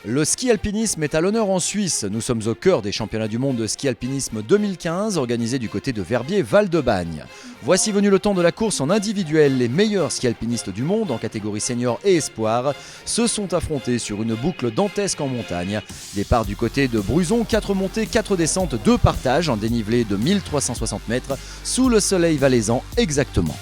Le ski alpinisme est à l'honneur en Suisse. Nous sommes au cœur des championnats du monde de ski alpinisme 2015 organisés du côté de Verbier-Val-de-Bagne. Voici venu le temps de la course en individuel. Les meilleurs ski alpinistes du monde en catégorie senior et espoir se sont affrontés sur une boucle dantesque en montagne. Départ du côté de Bruzon, 4 montées, 4 descentes, 2 partages en dénivelé de 1360 mètres sous le soleil valaisan exactement.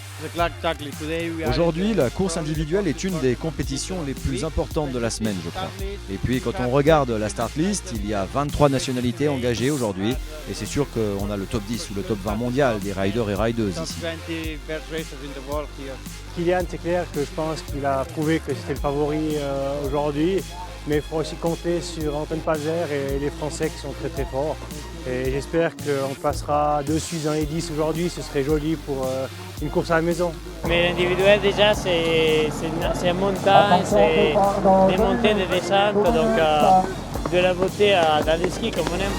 Aujourd'hui, la course individuelle est une des compétitions les plus importantes de la semaine, je crois. Et puis quand on regarde la start list, il y a 23 nationalités engagées aujourd'hui. Et c'est sûr qu'on a le top 10 ou le top 20 mondial des riders et rideuses ici. Kylian, c'est clair que je pense qu'il a prouvé que c'était le favori aujourd'hui. Mais il faut aussi compter sur Anton Palzer et les Français qui sont très très forts. Et j'espère qu'on passera dessus dans les 10 aujourd'hui, ce serait joli pour une course à la maison. Mais l'individuel déjà c'est une montagne, c'est des montées, des descentes, donc de la beauté dans les skis comme on aime.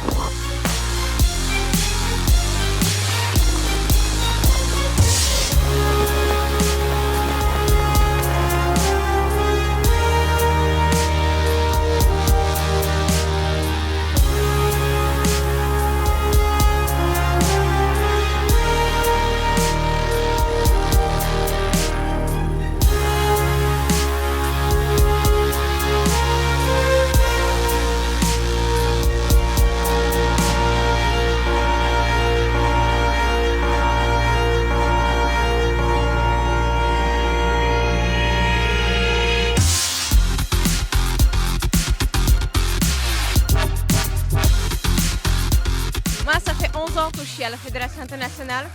Moi, ça fait 11 ans que je suis à la Fédération internationale,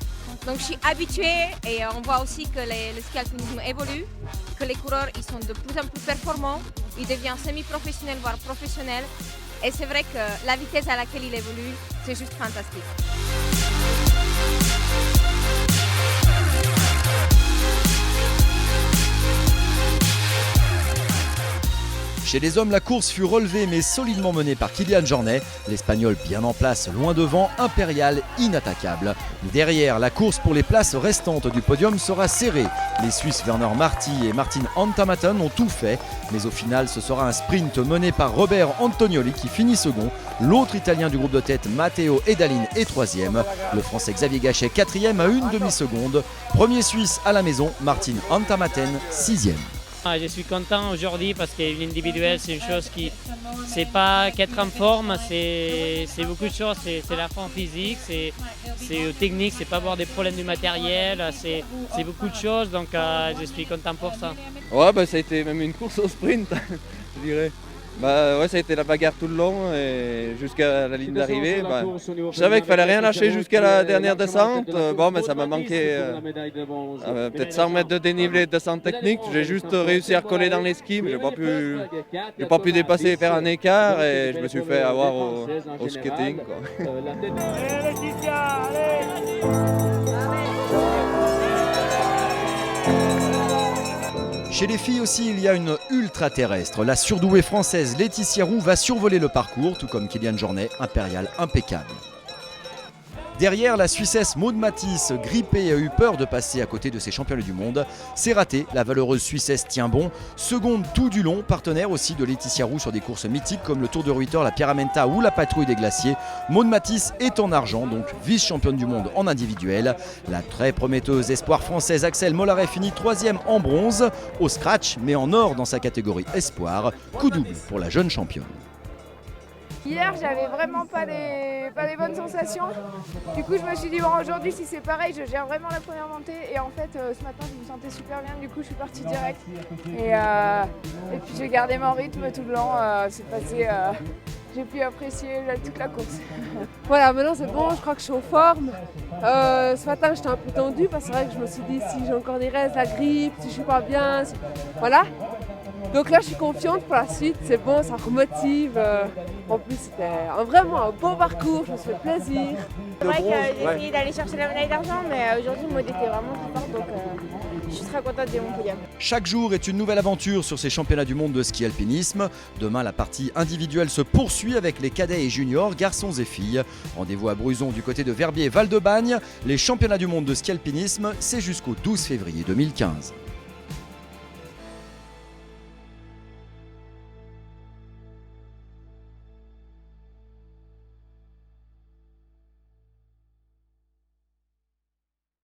donc je suis habituée et on voit aussi que le ski alpinisme évolue, que les coureurs ils sont de plus en plus performants, ils deviennent semi-professionnels voire professionnels et c'est vrai que la vitesse à laquelle il évolue, c'est juste fantastique. Chez les hommes, la course fut relevée mais solidement menée par Kilian Jornet. L'Espagnol bien en place, loin devant, impérial, inattaquable. Derrière, la course pour les places restantes du podium sera serrée. Les Suisses Werner Marti et Martin Antamaten ont tout fait. Mais au final, ce sera un sprint mené par Robert Antonioli qui finit second. L'autre Italien du groupe de tête, Matteo Edalin, est troisième. Le Français Xavier Gachet, quatrième à une demi-seconde. Premier Suisse à la maison, Martin Antamaten, sixième. Je suis content aujourd'hui parce que l'individuel c'est une chose qui, c'est pas qu'être en forme, c'est beaucoup de choses, c'est la forme physique, c'est technique, c'est pas avoir des problèmes du matériel, c'est beaucoup de choses donc je suis content pour ça. Ouais, ça a été même une course au sprint, je dirais. Ouais, ça a été la bagarre tout le long et jusqu'à la ligne d'arrivée. Je savais qu'il fallait rien lâcher jusqu'à la dernière descente. Ça m'a manqué peut-être 100 mètres de dénivelé de descente technique. J'ai juste réussi à recoller dans les skis, mais j'ai pas pu dépasser et faire un écart et je me suis fait avoir au skating, quoi. Chez les filles aussi, il y a une ultra-terrestre. La surdouée française Laetitia Roux va survoler le parcours, tout comme Kilian Jornet, impérial impeccable. Derrière, la Suissesse Maud Matisse, grippée, a eu peur de passer à côté de ses championnes du monde. C'est raté, la valeureuse Suissesse tient bon. Seconde tout du long, partenaire aussi de Laetitia Roux sur des courses mythiques comme le Tour de Ruyter, la Pierramenta ou la Patrouille des Glaciers. Maud Matisse est en argent, donc vice-championne du monde en individuel. La très prometteuse espoir française Axel Mollaret finit troisième en bronze, au scratch, mais en or dans sa catégorie espoir. Coup double pour la jeune championne. Hier, j'avais vraiment pas des bonnes sensations. Du coup, je me suis dit, bon, aujourd'hui, si c'est pareil, je gère vraiment la première montée. Et en fait, ce matin, je me sentais super bien. Du coup, je suis partie direct. Et puis, j'ai gardé mon rythme tout le long. C'est passé. J'ai pu apprécier toute la course. Voilà, maintenant c'est bon, je crois que je suis en forme. Ce matin, j'étais un peu tendue parce que c'est vrai que je me suis dit, si j'ai encore des restes, la grippe, si je suis pas bien, voilà. Donc là, je suis confiante pour la suite, c'est bon, ça remotive. En plus, c'était vraiment un beau parcours, je me suis fait plaisir. C'est vrai que j'ai essayé d'aller chercher la médaille d'argent, mais aujourd'hui, Maud était vraiment très forte, donc je suis très contente de mon podium. Chaque jour est une nouvelle aventure sur ces championnats du monde de ski alpinisme. Demain, la partie individuelle se poursuit avec les cadets et juniors, garçons et filles. Rendez-vous à Bruzon du côté de Verbier-Val-de-Bagne. Les championnats du monde de ski alpinisme, c'est jusqu'au 12 février 2015.